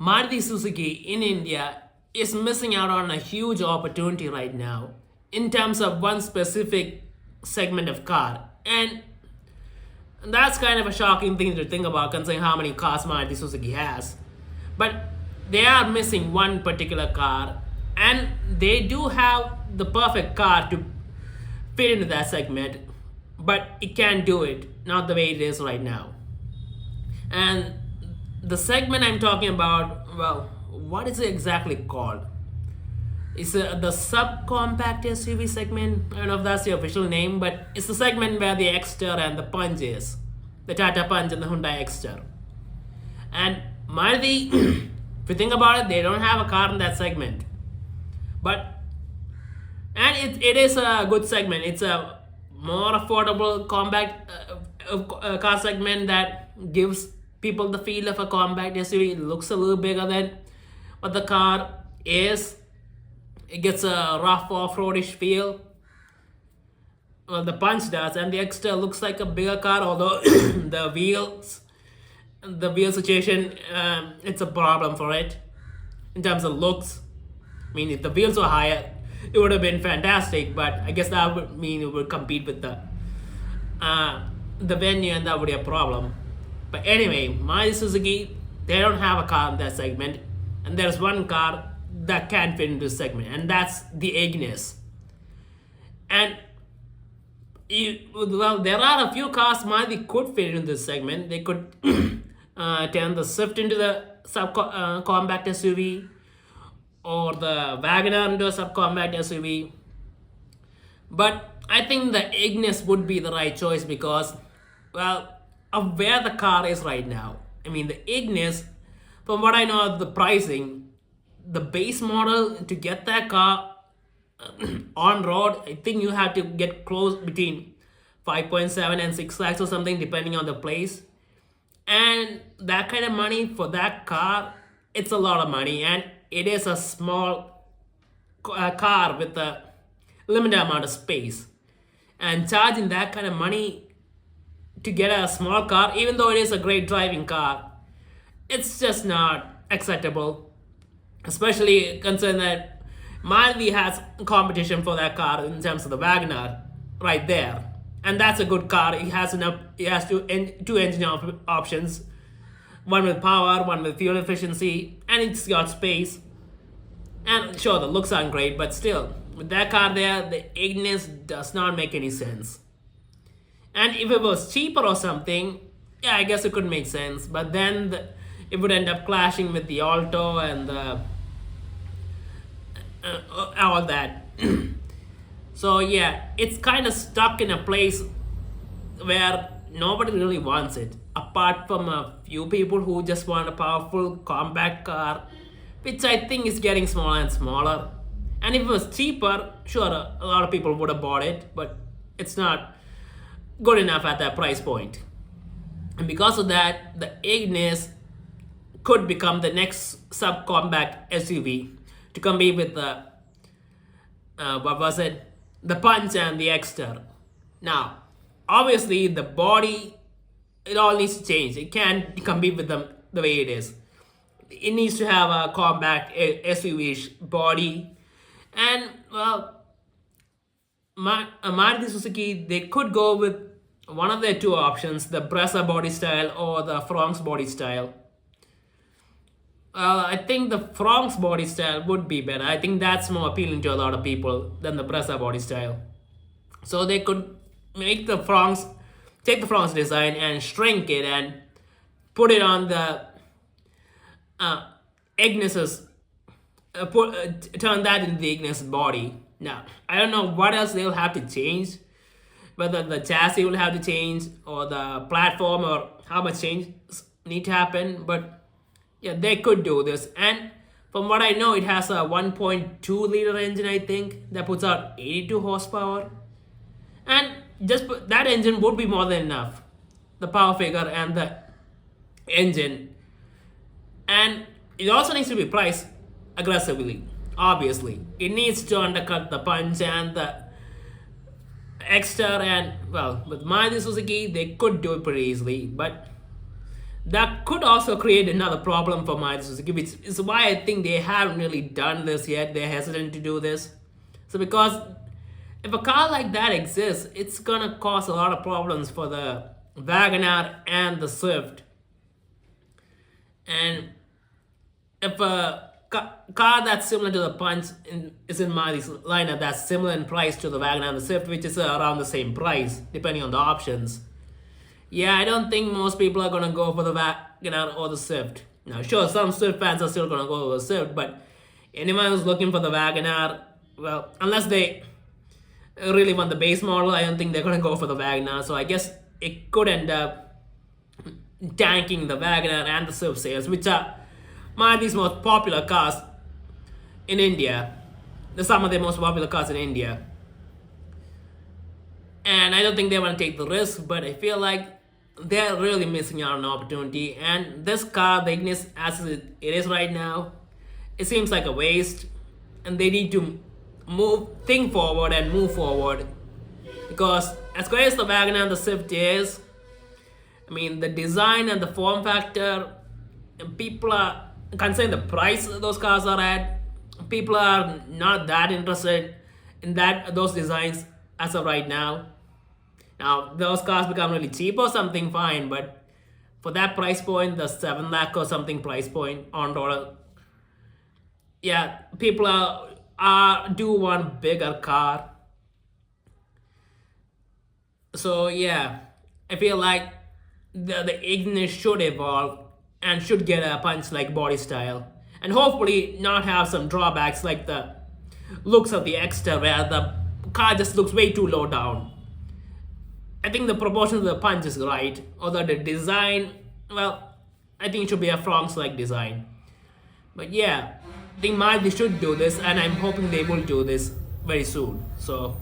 Maruti Suzuki in India is missing out on a huge opportunity right now in terms of one specific segment of car. And that's kind of a shocking thing to think about considering how many cars Maruti Suzuki has. But they are missing one particular car, and they do have the perfect car to fit into that segment, but it can't do it, not the way it is right now. And the segment I'm talking about, well, what is it exactly called? It's the subcompact SUV segment. I don't know if that's the official name, but it's the segment where the Exter and the Punch is. The Tata Punch and the Hyundai Exter. And Maruti, if you think about it, they don't have a car in that segment. But, and it is a good segment. It's a more affordable compact car segment that gives people the feel of a compact SUV. It looks a little bigger than what the car is. It gets a rough off-roadish feel. Well, the Punch does, and the Extra looks like a bigger car, although the wheel situation, it's a problem for it in terms of looks. I mean, if the wheels were higher, it would have been fantastic, but I guess that would mean it would compete with the venue, and that would be a problem. But anyway, Maruti Suzuki, they don't have a car in that segment, and there's one car that can fit into this segment, and that's the Ignis. And well, there are a few cars Maruti could fit into this segment. They could turn the Swift into the compact SUV, or the Wagoner into a subcompact SUV. But I think the Ignis would be the right choice because, well, of where the car is right now. I mean, the Ignis, from what I know of the pricing, the base model to get that car on road, I think you have to get close between 5.7 and 6 lakhs or something, depending on the place. And that kind of money for that car, it's a lot of money, and it is a small car with a limited amount of space. And charging that kind of money to get a small car, even though it is a great driving car, it's just not acceptable. Especially considering that Maruti has competition for that car in terms of the Wagoner right there. And that's a good car. It has two engine options. One with power, one with fuel efficiency, and it's got space. And sure, the looks aren't great, but still, with that car there, the Ignis does not make any sense. And if it was cheaper or something, yeah, I guess it could make sense. But then it would end up clashing with the Alto and all that. So yeah, it's kind of stuck in a place where nobody really wants it, apart from a few people who just want a powerful compact car, which I think is getting smaller and smaller. And if it was cheaper, sure, a lot of people would have bought it, but it's not good enough at that price point. And because of that, the Ignis could become the next subcompact SUV to compete with the the Punch and the Exter. Now, obviously, the body, it all needs to change. It can't compete with them the way it is. It needs to have a compact SUV-ish body. And, well, Maruti Suzuki, they could go with one of their two options, the Brezza body style or the Franks body style. I think the Franks body style would be better. I think that's more appealing to a lot of people than the Brezza body style. So they could make the Franks, take the Franks design and shrink it and put it on the Ignis's, turn that into the Ignis body. Now, I don't know what else they'll have to change, whether the chassis will have to change or the platform or how much change need to happen, but yeah, they could do this. And from what I know, it has a 1.2 liter engine, I think, that puts out 82 horsepower. And just that engine would be more than enough. The power figure and the engine. And it also needs to be priced aggressively, obviously. It needs to undercut the Punch and the Exter, and well, with Maruti Suzuki, they could do it pretty easily, but that could also create another problem for Maruti Suzuki, which is why I think they haven't really done this yet. They're hesitant to do this. So because if a car like that exists, it's gonna cause a lot of problems for the Wagoner and the Swift. And if a car that's similar to the Punch is in Maruti's lineup that's similar in price to the Wagoner and the Swift, which is around the same price depending on the options, yeah, I don't think most people are gonna go for the Wagoner or the Swift. Now, sure, some Swift fans are still gonna go for the Swift, but anyone who's looking for the Wagoner, well, unless they really want the base model, I don't think they're gonna go for the Wagoner. So I guess it could end up tanking the Wagoner and the Swift sales, which are Maruti's most popular cars in India. They're some of the most popular cars in India. And I don't think they want to take the risk, but I feel like they're really missing out on an opportunity. And this car, the Ignis, as it is right now, it seems like a waste. And they need to think forward and move forward. Because as great as the Wagoner and the Swift is, I mean, the design and the form factor, people are, considering the price those cars are at, people are not that interested in those designs as of right now. Now, those cars become really cheap or something, fine, but for that price point, the 7 lakh or something price point on road, yeah, people do want bigger car. So yeah, I feel like the Ignis should evolve and should get a Punch-like body style, and hopefully not have some drawbacks like the looks of the Exter, where the car just looks way too low down. I think the proportion of the Punch is right, although the design, well, I think it should be a Bronx-like design. But yeah, I think Maruti should do this, and I'm hoping they will do this very soon. So